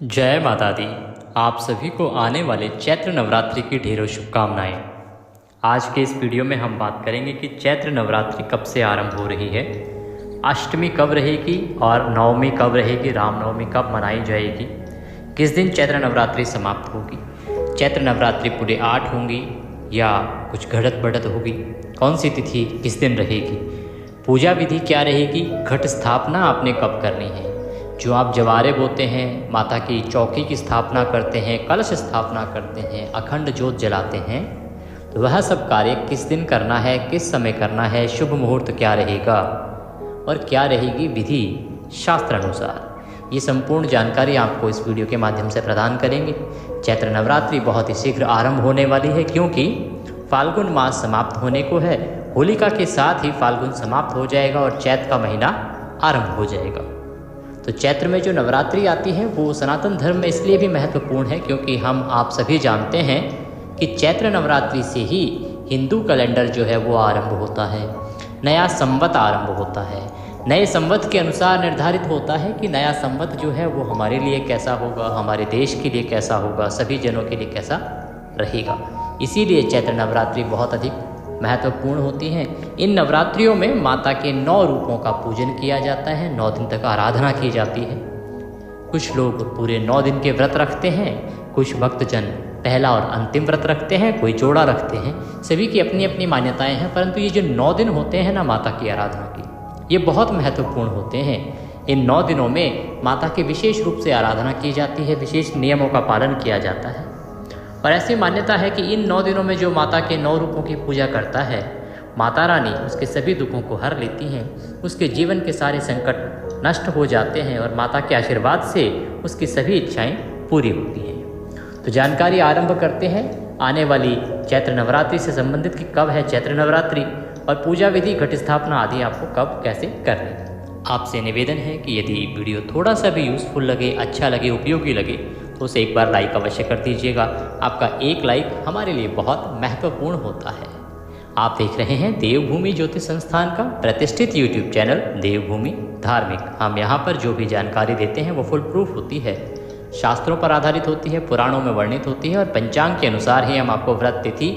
जय माता दी। आप सभी को आने वाले चैत्र नवरात्रि की ढेरों शुभकामनाएं। आज के इस वीडियो में हम बात करेंगे कि चैत्र नवरात्रि कब से आरंभ हो रही है, अष्टमी कब रहेगी और नवमी कब रहेगी, रामनवमी कब मनाई जाएगी, किस दिन चैत्र नवरात्रि समाप्त होगी, चैत्र नवरात्रि पूरे 8 होंगी या कुछ घटत बढ़त होगी, कौन सी तिथि किस दिन रहेगी, पूजा विधि क्या रहेगी, घट स्थापना आपने कब करनी है, जो आप जवारे बोते हैं, माता की चौकी की स्थापना करते हैं, कलश स्थापना करते हैं, अखंड ज्योत जलाते हैं, तो वह सब कार्य किस दिन करना है, किस समय करना है, शुभ मुहूर्त क्या रहेगा और क्या रहेगी विधि शास्त्र अनुसार, ये संपूर्ण जानकारी आपको इस वीडियो के माध्यम से प्रदान करेंगे। चैत्र नवरात्रि बहुत ही शीघ्र आरंभ होने वाली है, क्योंकि फाल्गुन मास समाप्त होने को है। होलिका के साथ ही फाल्गुन समाप्त हो जाएगा और चैत्र का महीना आरंभ हो जाएगा। तो चैत्र में जो नवरात्रि आती है वो सनातन धर्म में इसलिए भी महत्वपूर्ण है क्योंकि हम आप सभी जानते हैं कि चैत्र नवरात्रि से ही हिंदू कैलेंडर जो है वो आरंभ होता है, नया संवत आरंभ होता है। नए संवत के अनुसार निर्धारित होता है कि नया संवत जो है वो हमारे लिए कैसा होगा, हमारे देश के लिए कैसा होगा, सभी जनों के लिए कैसा रहेगा। इसीलिए चैत्र नवरात्रि बहुत अधिक महत्वपूर्ण होती हैं। इन नवरात्रियों में माता के 9 रूपों का पूजन किया जाता है, 9 दिन तक आराधना की जाती है। कुछ लोग पूरे 9 दिन के व्रत रखते हैं, कुछ भक्तजन पहला और अंतिम व्रत रखते हैं, कोई जोड़ा रखते हैं। सभी की अपनी अपनी मान्यताएं हैं, परंतु ये जो 9 दिन होते हैं ना माता की आराधना की, ये बहुत महत्वपूर्ण होते हैं। इन 9 दिनों में माता की विशेष रूप से आराधना की जाती है, विशेष नियमों का पालन किया जाता है। और ऐसी मान्यता है कि इन 9 दिनों में जो माता के 9 रूपों की पूजा करता है, माता रानी उसके सभी दुखों को हर लेती हैं, उसके जीवन के सारे संकट नष्ट हो जाते हैं और माता के आशीर्वाद से उसकी सभी इच्छाएं पूरी होती हैं। तो जानकारी आरंभ करते हैं आने वाली चैत्र नवरात्रि से संबंधित कि कब है चैत्र नवरात्रि और पूजा विधि, घट स्थापना आदि आपको कब कैसे करनी है। आपसे निवेदन है कि यदि वीडियो थोड़ा सा भी यूज़फुल लगे, अच्छा लगे, उपयोगी लगे तो उसे एक बार लाइक अवश्य कर दीजिएगा। आपका एक लाइक हमारे लिए बहुत महत्वपूर्ण होता है। आप देख रहे हैं देवभूमि ज्योतिष संस्थान का प्रतिष्ठित यूट्यूब चैनल देवभूमि धार्मिक। हम यहाँ पर जो भी जानकारी देते हैं वो फुल प्रूफ होती है, शास्त्रों पर आधारित होती है, पुराणों में वर्णित होती है और पंचांग के अनुसार ही हम आपको व्रत, तिथि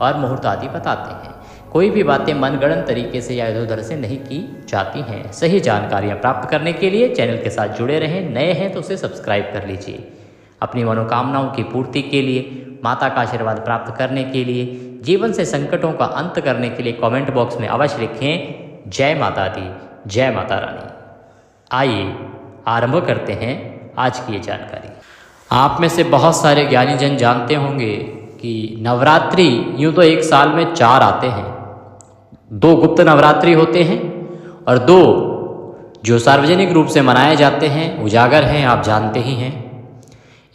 और मुहूर्त आदि बताते हैं। कोई भी बातें मनगढ़ंत तरीके से या इधर उधर से नहीं की जाती हैं। सही जानकारियाँ प्राप्त करने के लिए चैनल के साथ जुड़े रहें, नए हैं तो उसे सब्सक्राइब कर लीजिए। अपनी मनोकामनाओं की पूर्ति के लिए, माता का आशीर्वाद प्राप्त करने के लिए, जीवन से संकटों का अंत करने के लिए कमेंट बॉक्स में अवश्य लिखें जय माता दी, जय माता रानी। आइए आरंभ करते हैं आज की ये जानकारी। आप में से बहुत सारे ज्ञानी जन जानते होंगे कि नवरात्रि यूँ तो एक साल में 4 आते हैं। 2 गुप्त नवरात्रि होते हैं और 2 जो सार्वजनिक रूप से मनाए जाते हैं, उजागर हैं, आप जानते ही हैं।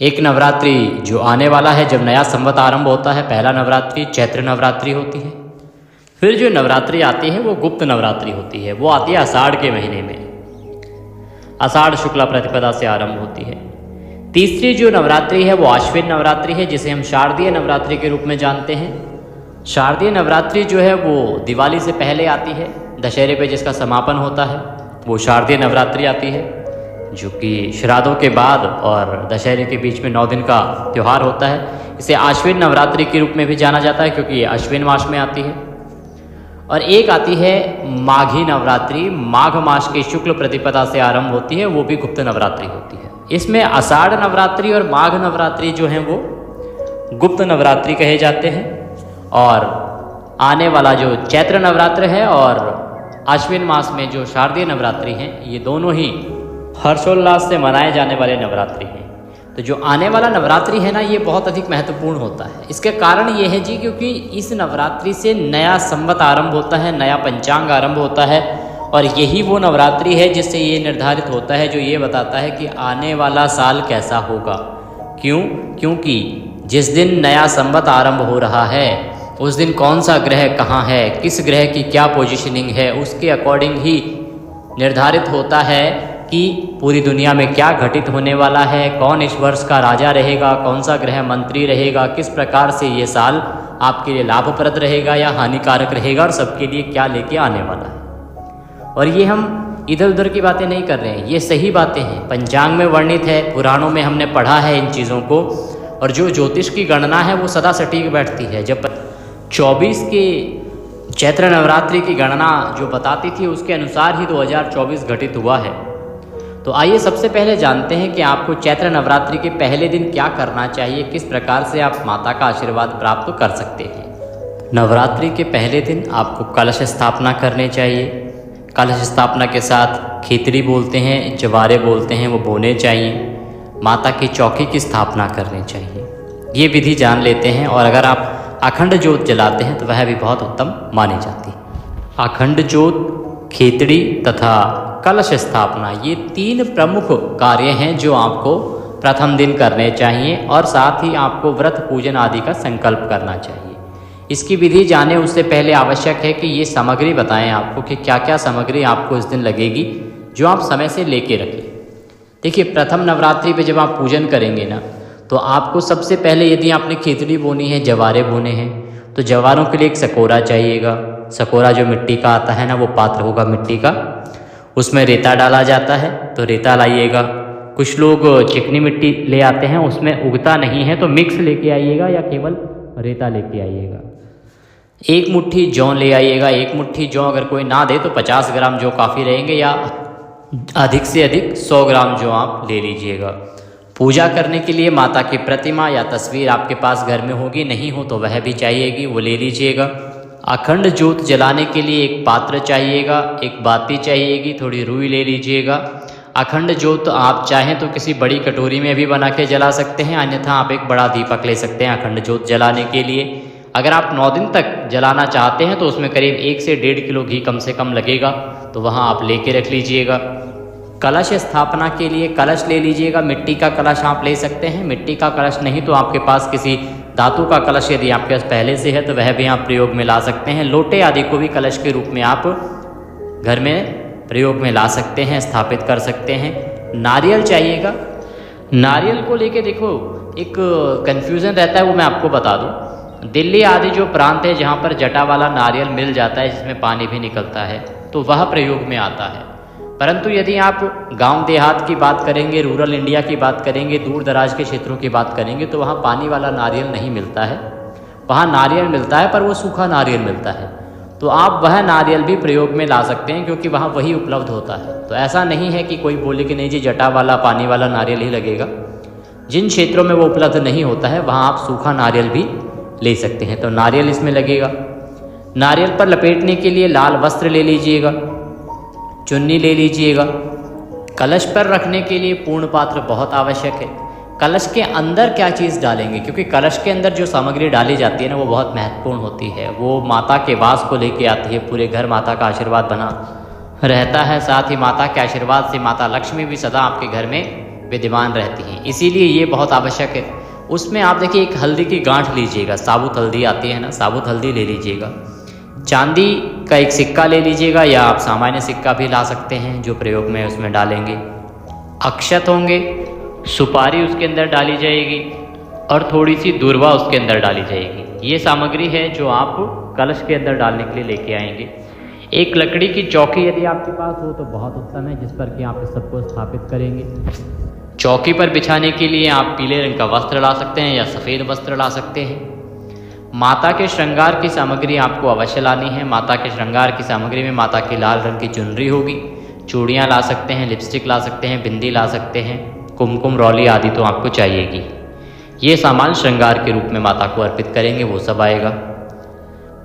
एक नवरात्रि जो आने वाला है जब नया संवत आरंभ होता है, पहला नवरात्रि चैत्र नवरात्रि होती है। फिर जो नवरात्रि आती है वो गुप्त नवरात्रि होती है, वो आती है आषाढ़ के महीने में, आषाढ़ शुक्ला प्रतिपदा से आरंभ होती है। तीसरी जो नवरात्रि है वो आश्विन नवरात्रि है, जिसे हम शारदीय नवरात्रि के रूप में जानते हैं। शारदीय नवरात्रि जो है वो दिवाली से पहले आती है, दशहरे पे जिसका समापन होता है वो शारदीय नवरात्रि आती है, जो कि श्राद्धों के बाद और दशहरे के बीच में 9 दिन का त्यौहार होता है। इसे आश्विन नवरात्रि के रूप में भी जाना जाता है क्योंकि ये आश्विन मास में आती है। और एक आती है माघी नवरात्रि, माघ मास के शुक्ल प्रतिपदा से आरंभ होती है, वो भी गुप्त नवरात्रि होती है। इसमें आषाढ़ नवरात्रि और माघ नवरात्रि जो हैं वो गुप्त नवरात्रि कहे जाते हैं। और आने वाला जो चैत्र नवरात्र है और आश्विन मास में जो शारदीय नवरात्रि हैं, ये दोनों ही हर्षोल्लास से मनाए जाने वाले नवरात्रि हैं। तो जो आने वाला नवरात्रि है ना, ये बहुत अधिक महत्वपूर्ण होता है। इसके कारण ये है जी क्योंकि इस नवरात्रि से नया संवत आरंभ होता है, नया पंचांग आरंभ होता है और यही वो नवरात्रि है जिससे ये निर्धारित होता है, जो ये बताता है कि आने वाला साल कैसा होगा। क्यों? क्योंकि जिस दिन नया संवत आरंभ हो रहा है उस दिन कौन सा ग्रह कहाँ है, किस ग्रह की क्या पोजीशनिंग है, उसके अकॉर्डिंग ही निर्धारित होता है कि पूरी दुनिया में क्या घटित होने वाला है, कौन इस वर्ष का राजा रहेगा, कौन सा ग्रह मंत्री रहेगा, किस प्रकार से ये साल आपके लिए लाभप्रद रहेगा या हानिकारक रहेगा और सबके लिए क्या लेके आने वाला है। और ये हम इधर उधर की बातें नहीं कर रहे हैं, ये सही बातें हैं, पंचांग में वर्णित है, पुराणों में हमने पढ़ा है इन चीज़ों को। और जो ज्योतिष की गणना है वो सदा सटीक बैठती है। जब 24 के चैत्र नवरात्रि की गणना जो बताती थी उसके अनुसार ही 2024 घटित हुआ है। तो आइए सबसे पहले जानते हैं कि आपको चैत्र नवरात्रि के पहले दिन क्या करना चाहिए, किस प्रकार से आप माता का आशीर्वाद प्राप्त कर सकते हैं। नवरात्रि के पहले दिन आपको कलश स्थापना करनी चाहिए। कलश स्थापना के साथ खिचड़ी बोलते हैं, जवारे बोलते हैं, वो बोने चाहिए। माता की चौकी की स्थापना करनी चाहिए। ये विधि जान लेते हैं। और अगर आप अखंड ज्योत जलाते हैं तो वह भी बहुत उत्तम मानी जाती है। अखंड ज्योत, खिचड़ी तथा कलश स्थापना, ये 3 प्रमुख कार्य हैं जो आपको प्रथम दिन करने चाहिए। और साथ ही आपको व्रत पूजन आदि का संकल्प करना चाहिए। इसकी विधि जाने उससे पहले आवश्यक है कि ये सामग्री बताएं आपको कि क्या क्या सामग्री आपको इस दिन लगेगी, जो आप समय से लेके रखें। देखिए, प्रथम नवरात्रि पे जब आप पूजन करेंगे ना, तो आपको सबसे पहले यदि आपने खिचड़ी बोनी है, जवारे बोने हैं, तो जवारों के लिए एक सकोरा चाहिएगा। सकोरा जो मिट्टी का आता है ना, वो पात्र होगा मिट्टी का, उसमें रेता डाला जाता है, तो रेता लाइएगा। कुछ लोग चिकनी मिट्टी ले आते हैं, उसमें उगता नहीं है, तो मिक्स लेके आइएगा या केवल रेता लेके आइएगा। 1 मुट्ठी जौ ले आइएगा। 1 मुट्ठी जौ अगर कोई ना दे तो 50 ग्राम जौ काफ़ी रहेंगे, या अधिक से अधिक 100 ग्राम जौ आप ले लीजिएगा। पूजा करने के लिए माता की प्रतिमा या तस्वीर आपके पास घर में होगी, नहीं हो तो वह भी चाहिएगी, वो ले लीजिएगा। अखंड ज्योत जलाने के लिए एक पात्र चाहिएगा, एक बाती चाहिएगी, थोड़ी रुई ले लीजिएगा। अखंड ज्योत आप चाहें तो किसी बड़ी कटोरी में भी बना के जला सकते हैं, अन्यथा आप एक बड़ा दीपक ले सकते हैं अखंड ज्योत जलाने के लिए। अगर आप 9 दिन तक जलाना चाहते हैं तो उसमें करीब 1 से 1.5 किलो घी कम से कम लगेगा, तो वहाँ आप लेके रख लीजिएगा। कलश स्थापना के लिए कलश ले लीजिएगा। मिट्टी का कलश आप ले सकते हैं, मिट्टी का कलश नहीं तो आपके पास किसी धातु का कलश यदि आपके पास पहले से है तो वह भी आप प्रयोग में ला सकते हैं। लोटे आदि को भी कलश के रूप में आप घर में प्रयोग में ला सकते हैं, स्थापित कर सकते हैं। नारियल चाहिएगा। नारियल को लेके देखो एक कन्फ्यूज़न रहता है, वो मैं आपको बता दूं। दिल्ली आदि जो प्रांत है जहाँ पर जटा वाला नारियल मिल जाता है, जिसमें पानी भी निकलता है, तो वह प्रयोग में आता है। परंतु यदि आप गांव देहात की बात करेंगे, रूरल इंडिया की बात करेंगे, दूर दराज के क्षेत्रों की बात करेंगे, तो वहाँ पानी वाला नारियल नहीं मिलता है। वहाँ नारियल मिलता है पर वो सूखा नारियल मिलता है, तो आप वह नारियल भी प्रयोग में ला सकते हैं, क्योंकि वहाँ वही उपलब्ध होता है। तो ऐसा नहीं है कि कोई बोले कि नहीं जी जटा वाला पानी वाला नारियल ही लगेगा। जिन क्षेत्रों में वो उपलब्ध नहीं होता है वहाँ आप सूखा नारियल भी ले सकते हैं, तो नारियल इसमें लगेगा। नारियल पर लपेटने के लिए लाल वस्त्र ले लीजिएगा, चुन्नी ले लीजिएगा। कलश पर रखने के लिए पूर्ण पात्र बहुत आवश्यक है। कलश के अंदर क्या चीज़ डालेंगे, क्योंकि कलश के अंदर जो सामग्री डाली जाती है ना, वो बहुत महत्वपूर्ण होती है। वो माता के वास को लेके आती है, पूरे घर माता का आशीर्वाद बना रहता है। साथ ही माता के आशीर्वाद से माता लक्ष्मी भी सदा आपके घर में विद्यमान रहती हैं, इसीलिए ये बहुत आवश्यक है। उसमें आप देखिए एक हल्दी की गांठ लीजिएगा, साबुत हल्दी आती है ना, साबुत हल्दी ले लीजिएगा। चांदी का एक सिक्का ले लीजिएगा, या आप सामान्य सिक्का भी ला सकते हैं जो प्रयोग में उसमें डालेंगे। अक्षत होंगे, सुपारी उसके अंदर डाली जाएगी, और थोड़ी सी दूर्वा उसके अंदर डाली जाएगी। ये सामग्री है जो आप कलश के अंदर डालने के लिए लेके आएंगे। एक लकड़ी की चौकी यदि आपके पास हो तो बहुत उत्तम है, जिस पर कि आप इस सबको स्थापित करेंगे। चौकी पर बिछाने के लिए आप पीले रंग का वस्त्र ला सकते हैं या सफ़ेद वस्त्र ला सकते हैं। माता के श्रृंगार की सामग्री आपको अवश्य लानी है। माता के श्रृंगार की सामग्री में माता की लाल रंग की चुनरी होगी, चूड़ियाँ ला सकते हैं, लिपस्टिक ला सकते हैं, बिंदी ला सकते हैं, कुमकुम रौली आदि तो आपको चाहिएगी। ये सामान श्रृंगार के रूप में माता को अर्पित करेंगे, वो सब आएगा।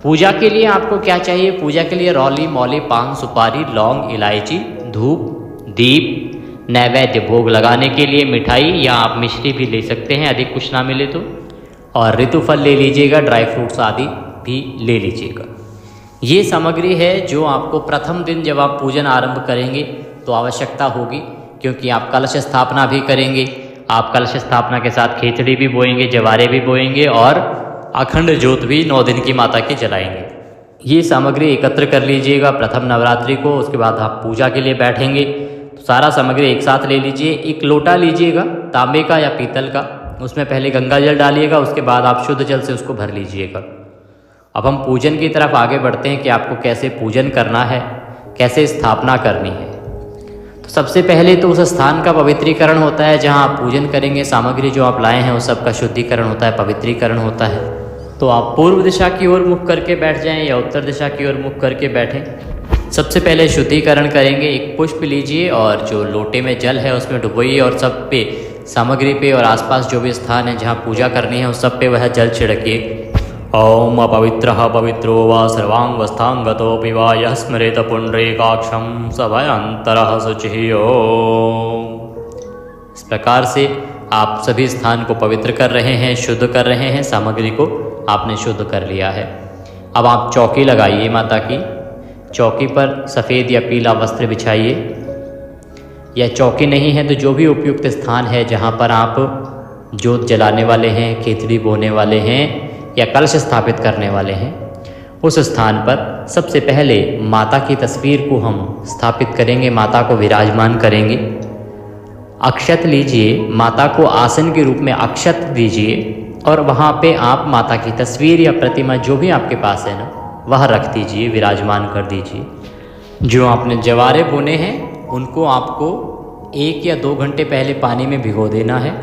पूजा के लिए आपको क्या चाहिए? पूजा के लिए रौली, मौली, पान, सुपारी, लौंग, इलायची, धूप, दीप, नैवेद्य, भोग लगाने के लिए मिठाई, या आप मिश्री भी ले सकते हैं अधिक कुछ ना मिले तो, और ऋतुफल ले लीजिएगा, ड्राई फ्रूट्स आदि भी ले लीजिएगा। ये सामग्री है जो आपको प्रथम दिन जब आप पूजन आरंभ करेंगे तो आवश्यकता होगी, क्योंकि आप कलश स्थापना भी करेंगे। आप कलश स्थापना के साथ खिचड़ी भी बोएंगे, जवारे भी बोएंगे, और अखंड ज्योत भी 9 दिन की माता की जलाएंगे। ये सामग्री एकत्र कर लीजिएगा प्रथम नवरात्रि को। उसके बाद आप पूजा के लिए बैठेंगे तो सारा सामग्री एक साथ ले लीजिए। एक लोटा लीजिएगा, तांबे का या पीतल का, उसमें पहले गंगा जल डालिएगा, उसके बाद आप शुद्ध जल से उसको भर लीजिएगा। अब हम पूजन की तरफ आगे बढ़ते हैं कि आपको कैसे पूजन करना है, कैसे स्थापना करनी है। सबसे पहले तो उस स्थान का पवित्रीकरण होता है जहाँ आप पूजन करेंगे। सामग्री जो आप लाए हैं उस सब का शुद्धिकरण होता है, पवित्रीकरण होता है। तो आप पूर्व दिशा की ओर मुख करके बैठ जाएं या उत्तर दिशा की ओर मुख करके बैठें। सबसे पहले शुद्धिकरण करेंगे। एक पुष्प लीजिए और जो लोटे में जल है उसमें डुबोइए और सब पे, सामग्री पे और आसपास जो भी स्थान है जहाँ पूजा करनी है उस सब पे वह जल छिड़किए। ओम अपवित्रः पवित्रो वा सर्वांगस्थांगतोऽपि वा यः स्मरेत पुण्डरीकाक्षं स भयंतरः शुचिः। ओम। इस प्रकार से आप सभी स्थान को पवित्र कर रहे हैं, शुद्ध कर रहे हैं। सामग्री को आपने शुद्ध कर लिया है। अब आप चौकी लगाइए माता की। चौकी पर सफ़ेद या पीला वस्त्र बिछाइए। या चौकी नहीं है तो जो भी उपयुक्त स्थान है जहाँ पर आप जोत जलाने वाले हैं, खिचड़ी बोने वाले हैं या कलश स्थापित करने वाले हैं, उस स्थान पर सबसे पहले माता की तस्वीर को हम स्थापित करेंगे, माता को विराजमान करेंगे। अक्षत लीजिए, माता को आसन के रूप में अक्षत दीजिए और वहाँ पे आप माता की तस्वीर या प्रतिमा जो भी आपके पास है ना वह रख दीजिए, विराजमान कर दीजिए। जो आपने जवारे बोने हैं उनको आपको 1 या 2 घंटे पहले पानी में भिगो देना है।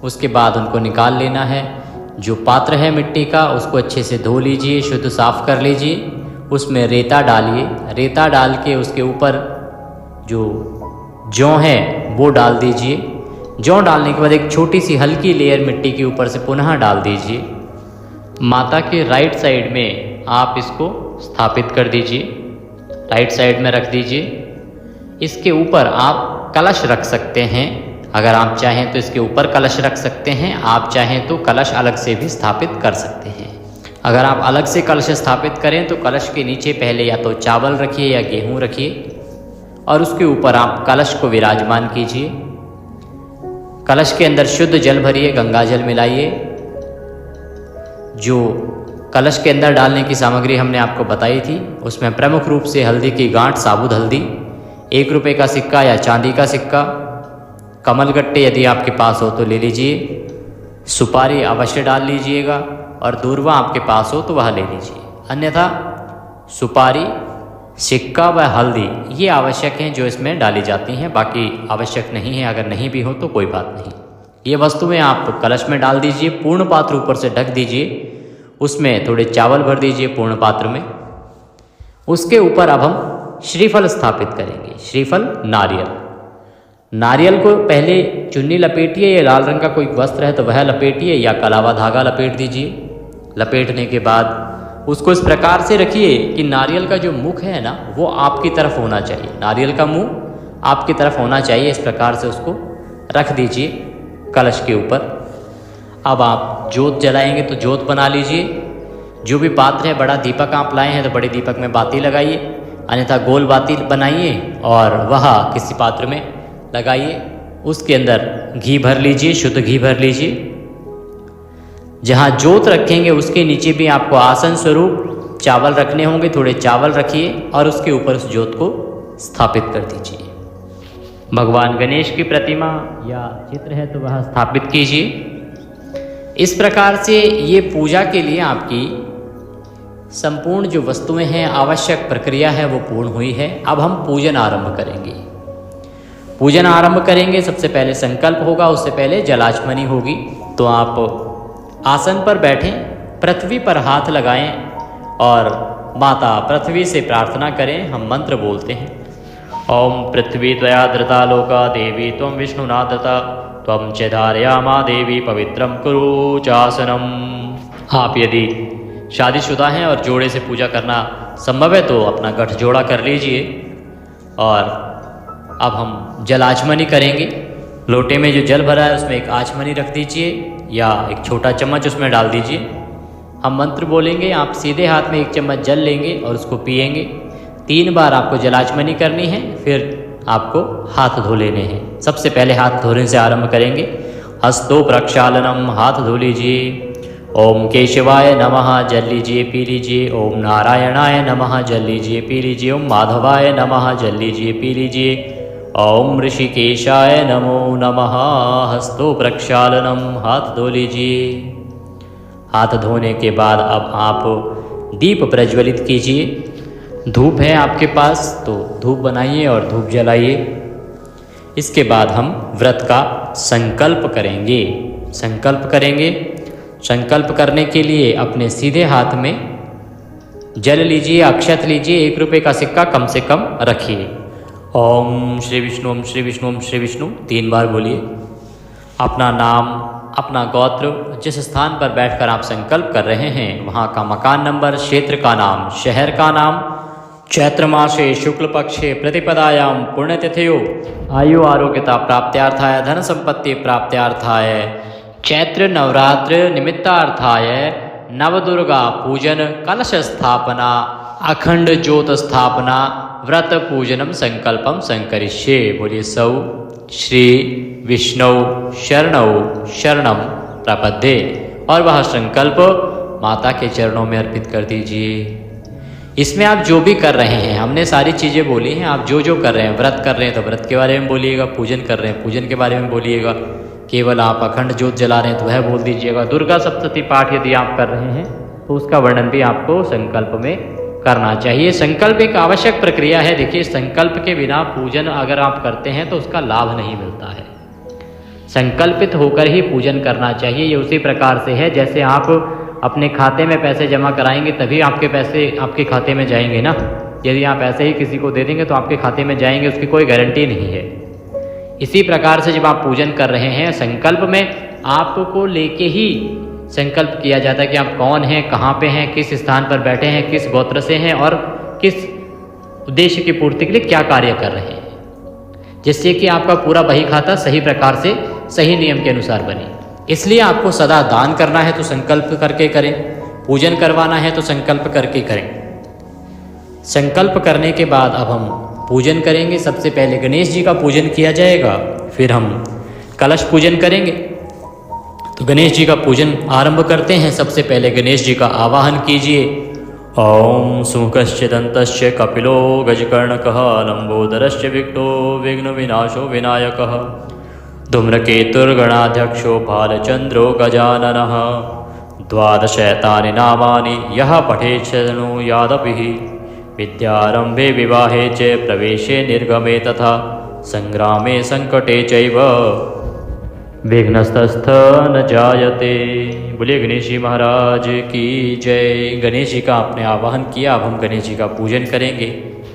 उसके बाद उनको निकाल लेना है। जो पात्र है मिट्टी का उसको अच्छे से धो लीजिए, शुद्ध साफ कर लीजिए। उसमें रेता डालिए। रेता डाल के उसके ऊपर जो जौ है वो डाल दीजिए। जौ डालने के बाद एक छोटी सी हल्की लेयर मिट्टी के ऊपर से पुनः डाल दीजिए। माता के राइट साइड में आप इसको स्थापित कर दीजिए, राइट साइड में रख दीजिए। इसके ऊपर आप कलश रख सकते हैं। अगर आप चाहें तो इसके ऊपर कलश रख सकते हैं, आप चाहें तो कलश अलग से भी स्थापित कर सकते हैं। अगर आप अलग से कलश स्थापित करें तो कलश के नीचे पहले या तो चावल रखिए या गेहूँ रखिए और उसके ऊपर आप कलश को विराजमान कीजिए। कलश के अंदर शुद्ध जल भरिए, गंगा जल मिलाइए। जो कलश के अंदर डालने की सामग्री हमने आपको बताई थी उसमें प्रमुख रूप से हल्दी की गांठ, साबुत हल्दी, 1 रुपये का सिक्का या चांदी का सिक्का, कमल गट्टे यदि आपके पास हो तो ले लीजिए, सुपारी अवश्य डाल लीजिएगा और दूर्वा आपके पास हो तो वह ले लीजिए। अन्यथा सुपारी, सिक्का व हल्दी ये आवश्यक हैं जो इसमें डाली जाती हैं, बाकी आवश्यक नहीं है। अगर नहीं भी हो तो कोई बात नहीं। ये वस्तुएं आप कलश में डाल दीजिए। पूर्ण पात्र ऊपर से ढक दीजिए। उसमें थोड़े चावल भर दीजिए पूर्ण पात्र में। उसके ऊपर अब हम श्रीफल स्थापित करेंगे। श्रीफल, नारियल। नारियल को पहले चुन्नी लपेटिए या लाल रंग का कोई वस्त्र है तो वह लपेटिए या कलावा धागा लपेट दीजिए। लपेटने के बाद उसको इस प्रकार से रखिए कि नारियल का जो मुख है ना वो आपकी तरफ होना चाहिए। नारियल का मुंह आपकी तरफ होना चाहिए। इस प्रकार से उसको रख दीजिए कलश के ऊपर। अब आप जोत जलाएंगे तो जोत बना लीजिए। जो भी पात्र है, बड़ा दीपक आप लाए हैं तो बड़े दीपक में बाती लगाइए, अन्यथा गोल बाती बनाइए और वह किसी पात्र में लगाइए। उसके अंदर घी भर लीजिए, शुद्ध घी भर लीजिए। जहाँ जोत रखेंगे उसके नीचे भी आपको आसन स्वरूप चावल रखने होंगे। थोड़े चावल रखिए और उसके ऊपर उस जोत को स्थापित कर दीजिए। भगवान गणेश की प्रतिमा या चित्र है तो वह स्थापित कीजिए। इस प्रकार से ये पूजा के लिए आपकी संपूर्ण जो वस्तुएं हैं, आवश्यक प्रक्रिया है वो पूर्ण हुई है। अब हम पूजन आरंभ करेंगे। पूजन आरंभ करेंगे, सबसे पहले संकल्प होगा, उससे पहले जलाचमनी होगी। तो आप आसन पर बैठें, पृथ्वी पर हाथ लगाएं और माता पृथ्वी से प्रार्थना करें। हम मंत्र बोलते हैं। ओम पृथ्वी त्वया धृता लोका देवी त्वं विष्णुना धृता त्वं च धारयामा देवी पवित्रं कुरु चासनम। आप यदि शादीशुदा हैं और जोड़े से पूजा करना संभव है तो अपना गठजोड़ा कर लीजिए। और अब हम जल आचमनी करेंगे। लोटे में जो जल भरा है उसमें एक आचमनी रख दीजिए या एक छोटा चम्मच उसमें डाल दीजिए। हम मंत्र बोलेंगे, आप सीधे हाथ में 1 चम्मच जल लेंगे और उसको पिएंगे। 3 बार आपको जलाचमनी करनी है, फिर आपको हाथ धो लेने हैं। सबसे पहले हाथ धोने से आरंभ करेंगे। हस्तो प्रक्षालनम, हाथ धो लीजिए। ओम केशवाय नमः, जल लीजिए, पी लीजिए। ओम नारायणाय नमः, जल लीजिए, पी लीजिए। ओम माधवाय नमः, जल लीजिए, पी लीजिए। ओम ऋषिकेशाय नमो नमः। हस्तो प्रक्षालनम, हाथ धो लीजिए। हाथ धोने के बाद अब आप दीप प्रज्वलित कीजिए। धूप है आपके पास तो धूप बनाइए और धूप जलाइए। इसके बाद हम व्रत का संकल्प करेंगे। संकल्प करने के लिए अपने सीधे हाथ में जल लीजिए, अक्षत लीजिए, 1 रुपये का सिक्का कम से कम रखिए। ओम श्री विष्णु, ओम श्री विष्णु, ओम श्री विष्णु 3 बार बोलिए। अपना नाम, अपना गोत्र, जिस स्थान पर बैठकर आप संकल्प कर रहे हैं वहाँ का मकान नंबर, क्षेत्र का नाम, शहर का नाम, चैत्र मासे शुक्ल पक्षे प्रतिपदायाम पुण्यतिथयो आयु आरोग्यता प्राप्त्यार्थाय धन संपत्ति प्राप्त्यार्थाय चैत्र नवरात्र निमित्तार्थाय नवदुर्गा पूजन कलश स्थापना अखंड ज्योत स्थापना व्रत पूजनम संकल्पम संकरिष्ये। बोलिए सौ श्री विष्णु शरणौ शरणम प्रपद्ये। और वह संकल्प माता के चरणों में अर्पित कर दीजिए। इसमें आप जो भी कर रहे हैं, हमने सारी चीज़ें बोली हैं, आप जो जो कर रहे हैं, व्रत कर रहे हैं तो व्रत के बारे में बोलिएगा, पूजन कर रहे हैं पूजन के बारे में बोलिएगा, केवल आप अखंड ज्योत जला रहे हैं तो वह बोल दीजिएगा, दुर्गा सप्तशती पाठ यदि आप कर रहे हैं तो उसका वर्णन भी आपको संकल्प में करना चाहिए। संकल्प एक आवश्यक प्रक्रिया है। देखिए, संकल्प के बिना पूजन अगर आप करते हैं तो उसका लाभ नहीं मिलता है। संकल्पित होकर ही पूजन करना चाहिए। ये उसी प्रकार से है जैसे आप अपने खाते में पैसे जमा कराएंगे तभी आपके पैसे आपके खाते में जाएंगे ना। यदि आप ऐसे ही किसी को दे देंगे तो आपके खाते में जाएंगे, उसकी कोई गारंटी नहीं है। इसी प्रकार से जब आप पूजन कर रहे हैं, संकल्प में आपको लेके ही संकल्प किया जाता है कि आप कौन हैं, कहाँ पे हैं, किस स्थान पर बैठे हैं, किस गोत्र से हैं और किस उद्देश्य की पूर्ति के लिए क्या कार्य कर रहे हैं, जिससे कि आपका पूरा बही खाता सही प्रकार से सही नियम के अनुसार बने। इसलिए आपको सदा दान करना है तो संकल्प करके करें, पूजन करवाना है तो संकल्प करके करें। संकल्प करने के बाद अब हम पूजन करेंगे। सबसे पहले गणेश जी का पूजन किया जाएगा, फिर हम कलश पूजन करेंगे। तो गणेश जी का पूजन आरंभ करते हैं। सबसे पहले गणेश जी का आवाहन कीजिए। ओम सुमुखश्च दन्तश्च कपिलो गजकर्णकः लंबोदरश्च विघ्नो विघ्न विनाशो विनायकः धूम्रकेतुर्गणाध्यक्षो भालचंद्रो गजाननः 12 नामानि यः पठेत् शृणु यादपिः विद्यारंभे विवाहे च प्रवेशे निर्गमे तथा संग्रामे संकटे चैव विघ्नस्तस्थ न जायते। बोलिए गणेश जी महाराज की जय। गणेश जी का आपने आवाहन किया, अब हम गणेश जी का पूजन करेंगे।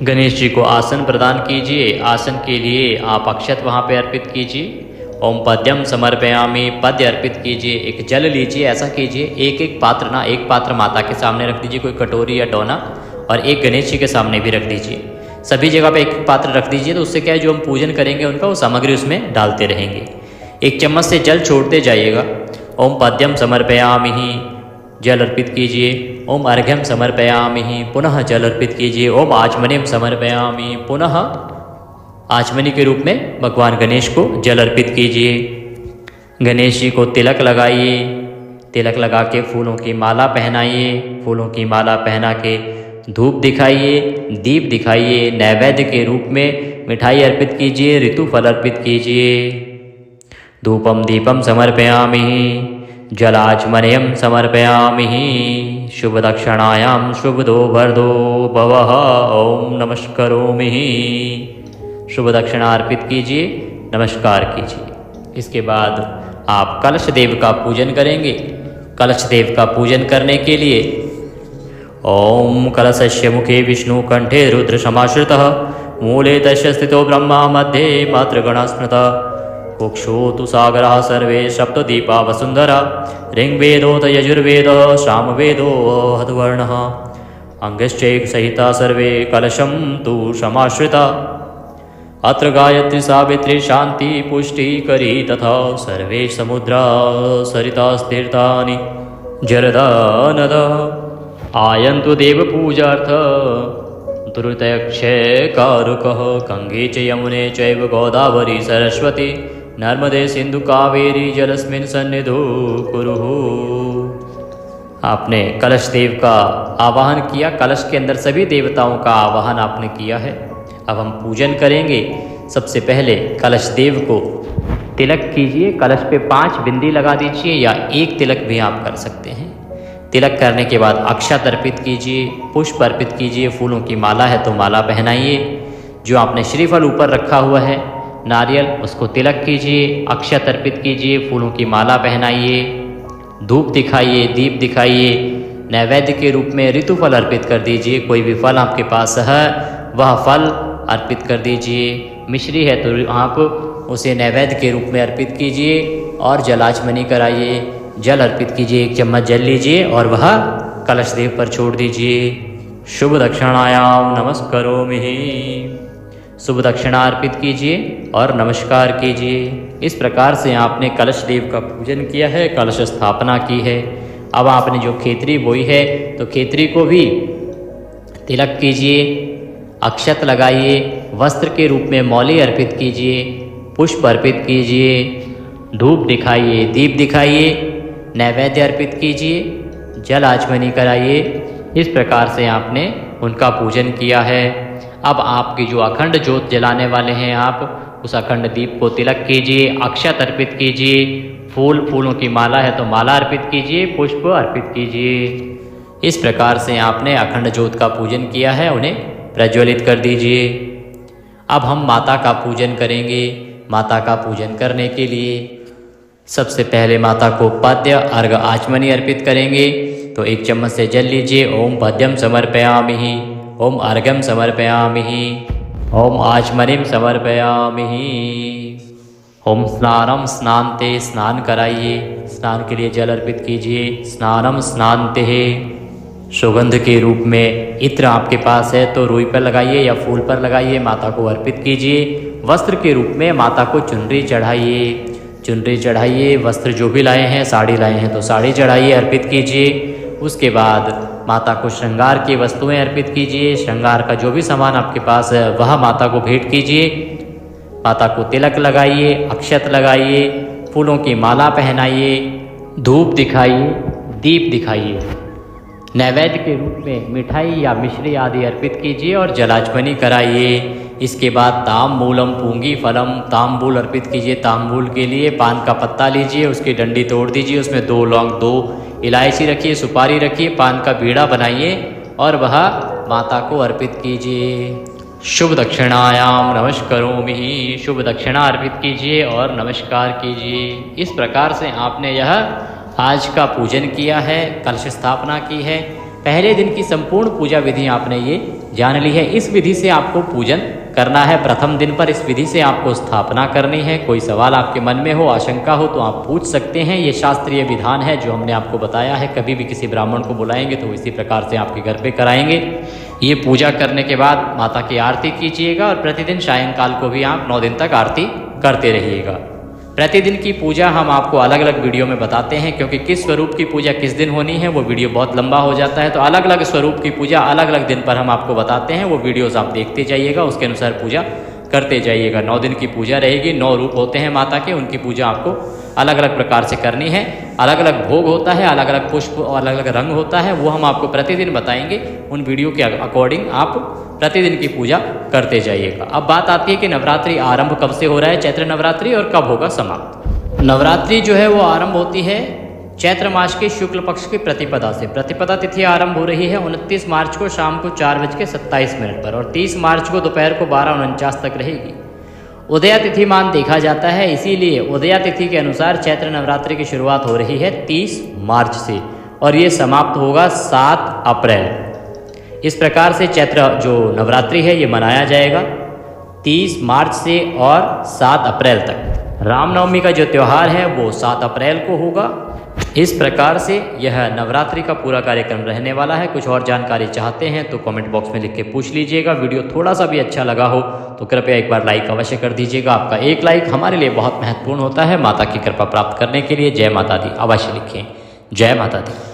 गणेश जी को आसन प्रदान कीजिए। आसन के लिए आप अक्षत वहाँ पे अर्पित कीजिए। ओम पद्यम समर्पयामि, पद्य अर्पित कीजिए। एक जल लीजिए, ऐसा कीजिए एक पात्र ना, एक पात्र माता के सामने रख दीजिए, कोई कटोरी या डोना, और एक गणेश जी के सामने भी रख दीजिए। सभी जगह पे एक पात्र रख दीजिए, तो उससे क्या है, जो हम पूजन करेंगे उनका वो सामग्री उसमें डालते रहेंगे। एक चम्मच से जल छोड़ते जाइएगा। ओम पद्यम समर्पयामि, जल अर्पित कीजिए। ओम अर्घ्यम समर्पयामि, पुनः जल अर्पित कीजिए। ओम आचमनीम समर्पयामि, पुनः आचमनी के रूप में भगवान गणेश को जल अर्पित कीजिए। गणेश जी को तिलक लगाइए। तिलक लगा के फूलों की माला पहनाइए। फूलों की माला पहना के धूप दिखाइए, दीप दिखाइए। नैवेद्य के रूप में मिठाई अर्पित कीजिए, ऋतु फल अर्पित कीजिए। धूपम दीपम समर्पयामि, जलाचमनयम समर्पयामि। शुभ दक्षिणायाम शुभदो वरदो भवः। ओम नमस्करोमि। शुभ दक्षिणा अर्पित कीजिए, नमस्कार कीजिए। इसके बाद आप कलश देव का पूजन करेंगे। कलश देव का पूजन करने के लिए ओम कलशस्य मुखे विष्णु कंठे रुद्र समाश्रितः मूले तस्य स्थितो ब्रह्मा मध्ये मातृगणा स्मृता कुक्षो तु सागरः सर्वे सप्तदीपा वसुन्धरा ऋग्वेदोत यजुर्वेदः सामवेदो हतवर्णः अंगश्चैक सहिता सर्वे कलशं तु समाश्रिता अत्र गायत्री सावित्री शांति पुष्टि करी तथा सर्वे समुद्रा सरितास्तीर्थानि जरदा नदा आयन्तु देव पूजार्थ दुर्तयक्षयकारुकः गंगे च यमुने चैव गोदावरी सरस्वती नर्मदे सिंधु कावेरी जलस्मिन् सन्निधौ कुरुः। आपने कलश देव का आवाहन किया। कलश के अंदर सभी देवताओं का आवाहन आपने किया है। अब हम पूजन करेंगे। सबसे पहले कलश देव को तिलक कीजिए। कलश पे 5 बिंदी लगा दीजिए या 1 तिलक भी आप कर सकते हैं। तिलक करने के बाद अक्षत अर्पित कीजिए, पुष्प अर्पित कीजिए। फूलों की माला है तो माला पहनाइए। जो आपने श्रीफल ऊपर रखा हुआ है नारियल उसको तिलक कीजिए, अक्षत अर्पित कीजिए, फूलों की माला पहनाइए, धूप दिखाइए, दीप दिखाइए, नैवेद्य के रूप में ऋतुफल अर्पित कर दीजिए। कोई भी फल आपके पास है वह फल अर्पित कर दीजिए। मिश्री है तो आप उसे नैवेद्य के रूप में अर्पित कीजिए और जलाचमनी कराइए। जल अर्पित कीजिए, 1 चम्मच जल लीजिए और वह कलश देव पर छोड़ दीजिए। शुभ दक्षिणायाम नमस्करोमि। शुभ दक्षिणा अर्पित कीजिए और नमस्कार कीजिए। इस प्रकार से आपने कलश देव का पूजन किया है, कलश स्थापना की है। अब आपने जो खेतरी बोई है तो खेतरी को भी तिलक कीजिए, अक्षत लगाइए, वस्त्र के रूप में मौली अर्पित कीजिए, पुष्प अर्पित कीजिए, धूप दिखाइए, दीप दिखाइए, नैवेद्य अर्पित कीजिए, जल आचमनी कराइए। इस प्रकार से आपने उनका पूजन किया है। अब आपकी जो अखंड ज्योत जलाने वाले हैं आप उस अखंड दीप को तिलक कीजिए, अक्षत अर्पित कीजिए, फूलों की माला है तो माला अर्पित कीजिए, पुष्प अर्पित कीजिए। इस प्रकार से आपने अखंड ज्योत का पूजन किया है, उन्हें प्रज्वलित कर दीजिए। अब हम माता का पूजन करेंगे। माता का पूजन करने के लिए सबसे पहले माता को पद्य अर्घ आचमनी अर्पित करेंगे। तो 1 चम्मच से जल लीजिए। ओम पद्यम समर्पयामि, ओम अर्घ्यम समर्पयामि, ओम आचमनीम समर्पयामि। ओम स्नानम स्नानते, स्नान कराइए, स्नान के लिए जल अर्पित कीजिए। स्नानम स्नानते, सुगंध के रूप में इत्र आपके पास है तो रुई पर लगाइए या फूल पर लगाइए, माता को अर्पित कीजिए। वस्त्र के रूप में माता को चुनरी चढ़ाइए, चुनरी चढ़ाइए। वस्त्र जो भी लाए हैं, साड़ी लाए हैं तो साड़ी चढ़ाइए, अर्पित कीजिए। उसके बाद माता को श्रृंगार की वस्तुएं अर्पित कीजिए। श्रृंगार का जो भी सामान आपके पास है वह माता को भेंट कीजिए। माता को तिलक लगाइए, अक्षत लगाइए, फूलों की माला पहनाइए, धूप दिखाइए, दीप दिखाइए। नैवेद्य के रूप में मिठाई या मिश्री आदि अर्पित कीजिए और जलाचमनी कराइए। इसके बाद ताम्बूलम पूंगी फलम, ताम्बूल अर्पित कीजिए। ताम्बूल के लिए पान का पत्ता लीजिए, उसकी डंडी तोड़ दीजिए, उसमें 2 लौंग, 2 इलायची रखिए, सुपारी रखिए, पान का बीड़ा बनाइए और वह माता को अर्पित कीजिए। शुभ दक्षिणायाम नमस्करोमि, शुभ दक्षिणा अर्पित कीजिए और नमस्कार कीजिए। इस प्रकार से आपने यह आज का पूजन किया है, कलश स्थापना की है। पहले दिन की संपूर्ण पूजा विधि आपने ये जान ली है। इस विधि से आपको पूजन करना है। प्रथम दिन पर इस विधि से आपको स्थापना करनी है। कोई सवाल आपके मन में हो, आशंका हो तो आप पूछ सकते हैं। ये शास्त्रीय विधान है जो हमने आपको बताया है। कभी भी किसी ब्राह्मण को बुलाएंगे तो इसी प्रकार से आपके घर पे कराएंगे। ये पूजा करने के बाद माता की आरती कीजिएगा और प्रतिदिन सायंकाल को भी आप 9 दिन तक आरती करते रहिएगा। प्रतिदिन की पूजा हम आपको अलग अलग वीडियो में बताते हैं, क्योंकि किस स्वरूप की पूजा किस दिन होनी है वो वीडियो बहुत लंबा हो जाता है। तो अलग अलग स्वरूप की पूजा अलग अलग दिन पर हम आपको बताते हैं। वो वीडियोस आप देखते जाइएगा, उसके अनुसार पूजा करते जाइएगा। 9 दिन की पूजा रहेगी। 9 रूप होते हैं माता के, उनकी पूजा आपको अलग अलग प्रकार से करनी है। अलग अलग भोग होता है, अलग अलग पुष्प और अलग अलग रंग होता है, वो हम आपको प्रतिदिन बताएंगे। उन वीडियो के अकॉर्डिंग आप प्रतिदिन की पूजा करते जाइएगा। अब बात आती है कि नवरात्रि आरंभ कब से हो रहा है, चैत्र नवरात्रि, और कब होगा समाप्त। नवरात्रि जो है वो आरंभ होती है चैत्र मास के शुक्ल पक्ष की प्रतिपदा से। प्रतिपदा तिथि आरंभ हो रही है 29 मार्च को शाम को 4:27 पर और 30 मार्च को दोपहर को 12:49 तक रहेगी। उदया तिथि मान देखा जाता है, इसीलिए उदया तिथि के अनुसार चैत्र नवरात्रि की शुरुआत हो रही है 30 मार्च से और ये समाप्त होगा 7 अप्रैल। इस प्रकार से चैत्र जो नवरात्रि है ये मनाया जाएगा 30 मार्च से और 7 अप्रैल तक। रामनवमी का जो त्यौहार है वो 7 अप्रैल को होगा। इस प्रकार से यह नवरात्रि का पूरा कार्यक्रम रहने वाला है। कुछ और जानकारी चाहते हैं तो कमेंट बॉक्स में लिख के पूछ लीजिएगा। वीडियो थोड़ा सा भी अच्छा लगा हो तो कृपया एक बार लाइक अवश्य कर दीजिएगा। आपका एक लाइक हमारे लिए बहुत महत्वपूर्ण होता है। माता की कृपा प्राप्त करने के लिए जय माता दी अवश्य लिखें। जय माता दी।